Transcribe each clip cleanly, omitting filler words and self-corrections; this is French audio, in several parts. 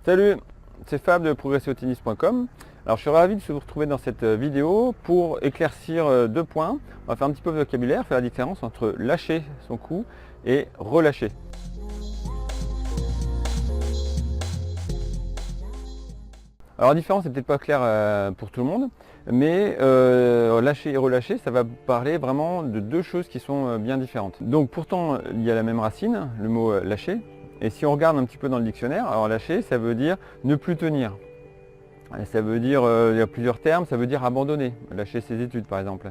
Salut, c'est Fab de progresserautennis.com. Alors je suis ravi de vous retrouver dans cette vidéo pour éclaircir deux points. On va faire un petit peu de vocabulaire, faire la différence entre lâcher son coup et relâcher. Alors la différence n'est peut-être pas claire pour tout le monde, mais lâcher et relâcher, ça va parler vraiment de deux choses qui sont bien différentes. Donc pourtant, il y a la même racine, le mot lâcher. Et si on regarde un petit peu dans le dictionnaire, alors lâcher, ça veut dire ne plus tenir. Et ça veut dire, il y a plusieurs termes, ça veut dire abandonner, lâcher ses études par exemple.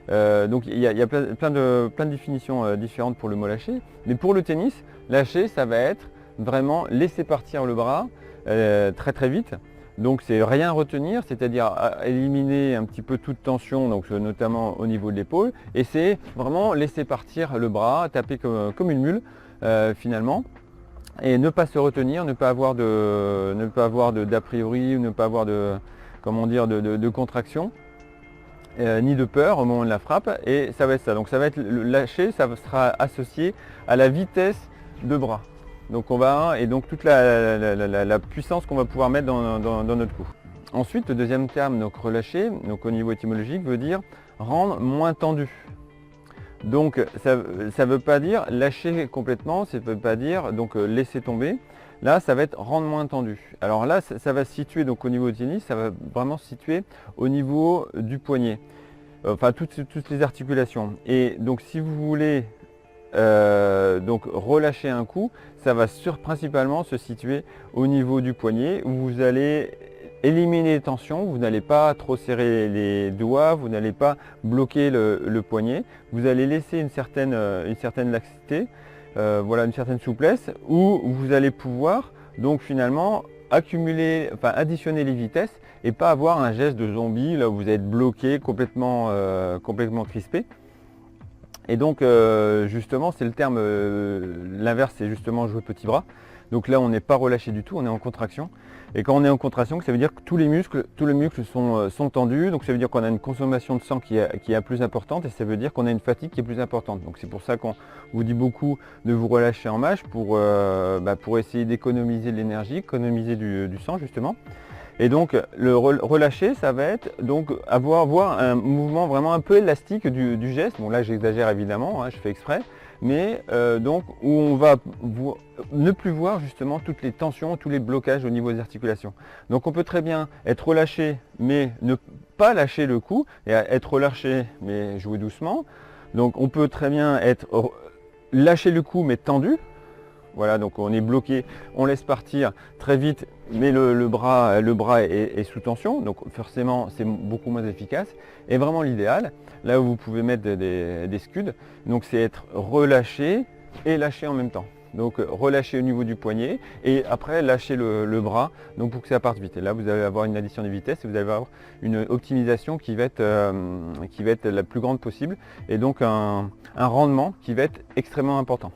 Donc il y a plein de définitions différentes pour le mot lâcher. Mais pour le tennis, lâcher, ça va être vraiment laisser partir le bras très vite. Donc c'est rien retenir, c'est-à-dire éliminer un petit peu toute tension, donc notamment au niveau de l'épaule. Et c'est vraiment laisser partir le bras, taper comme une mule finalement. Et ne pas se retenir, ne pas avoir d'a priori, ne pas avoir de contraction, ni de peur au moment de la frappe, et ça va être ça. Donc ça va être le lâcher, ça sera associé à la vitesse de bras. Donc et donc toute la puissance qu'on va pouvoir mettre dans notre coup. Ensuite, le deuxième terme, donc relâcher, donc au niveau étymologique, veut dire rendre moins tendu. Donc ça ne veut pas dire lâcher complètement, ça ne veut pas dire donc laisser tomber. Là, ça va être rendre moins tendu. Alors là, ça va se situer donc au niveau du tennis, ça va vraiment se situer au niveau du poignet. Enfin, toutes les articulations. Et donc si vous voulez donc relâcher un coup, ça va principalement se situer au niveau du poignet où vous allez éliminer les tensions, vous n'allez pas trop serrer les doigts, vous n'allez pas bloquer le poignet, vous allez laisser une certaine laxité, voilà, une certaine souplesse, où vous allez pouvoir donc finalement additionner les vitesses et pas avoir un geste de zombie là où vous êtes bloqué, complètement crispé. Et donc justement c'est le terme, l'inverse c'est justement jouer petit bras. Donc là on n'est pas relâché du tout, on est en contraction. Et quand on est en contraction, ça veut dire que tous les muscles sont tendus, donc ça veut dire qu'on a une consommation de sang qui est plus importante, et ça veut dire qu'on a une fatigue qui est plus importante. Donc c'est pour ça qu'on vous dit beaucoup de vous relâcher en match pour essayer d'économiser de l'énergie, économiser du sang justement. Et donc le relâcher, ça va être donc avoir un mouvement vraiment un peu élastique du geste. Bon là j'exagère évidemment, hein, je fais exprès, mais donc où on va ne plus voir justement toutes les tensions, tous les blocages au niveau des articulations. Donc on peut très bien être relâché mais ne pas lâcher le coup, et être relâché mais jouer doucement. Donc on peut très bien être lâcher le coup mais tendu. Voilà, donc on est bloqué, on laisse partir très vite, mais le bras est sous tension, donc forcément c'est beaucoup moins efficace. Et vraiment l'idéal, là où vous pouvez mettre des scuds, donc c'est être relâché et lâché en même temps. Donc relâcher au niveau du poignet et après lâcher le bras, donc pour que ça parte vite. Et là vous allez avoir une addition de vitesse et vous allez avoir une optimisation qui va être la plus grande possible, et donc un rendement qui va être extrêmement important.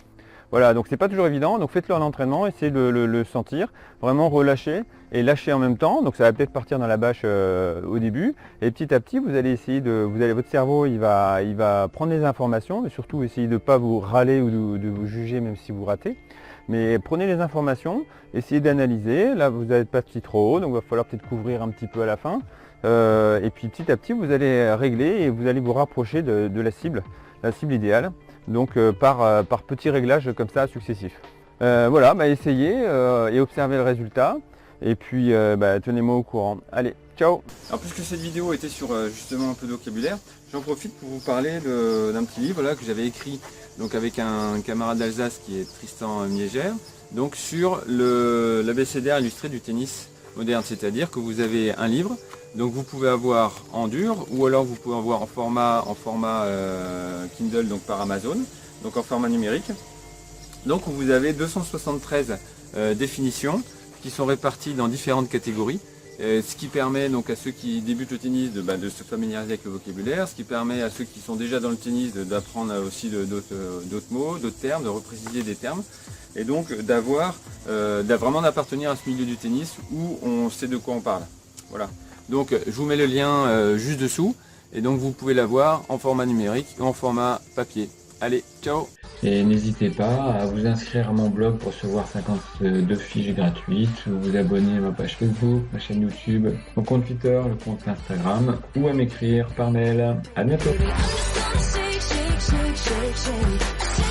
Voilà, donc c'est pas toujours évident, donc faites-le en entraînement, essayez de le sentir, vraiment relâcher et lâcher en même temps. Donc ça va peut-être partir dans la bâche au début, et petit à petit vous allez essayer votre cerveau il va prendre les informations, mais surtout essayez de ne pas vous râler ou de vous juger même si vous ratez. Mais prenez les informations, essayez d'analyser. Là vous n'êtes pas trop haut, donc il va falloir peut-être couvrir un petit peu à la fin. Et puis petit à petit vous allez régler et vous allez vous rapprocher de la cible idéale. Donc par petits réglages comme ça successifs. Voilà, essayez et observez le résultat. Et puis tenez-moi au courant. Allez, ciao. Alors puisque cette vidéo était sur justement un peu de vocabulaire, j'en profite pour vous parler d'un petit livre là, que j'avais écrit donc avec un camarade d'Alsace qui est Tristan Miégère, donc sur l'abécédaire illustré du tennis moderne, c'est-à-dire que vous avez un livre, donc vous pouvez avoir en dur ou alors vous pouvez avoir en format Kindle, donc par Amazon, donc en format numérique. Donc vous avez 273 définitions qui sont réparties dans différentes catégories, ce qui permet donc à ceux qui débutent le tennis de se familiariser avec le vocabulaire, ce qui permet à ceux qui sont déjà dans le tennis d'apprendre aussi d'autres mots, d'autres termes, de repréciser des termes, et donc vraiment d'appartenir à ce milieu du tennis où on sait de quoi on parle. Voilà. Donc je vous mets le lien juste dessous, et donc vous pouvez l'avoir en format numérique et en format papier. Allez, ciao! Et n'hésitez pas à vous inscrire à mon blog pour recevoir 52 fiches gratuites, ou vous abonner à ma page Facebook, ma chaîne YouTube, mon compte Twitter, le compte Instagram, ou à m'écrire par mail. À bientôt. Shake, shake, shake, shake, shake.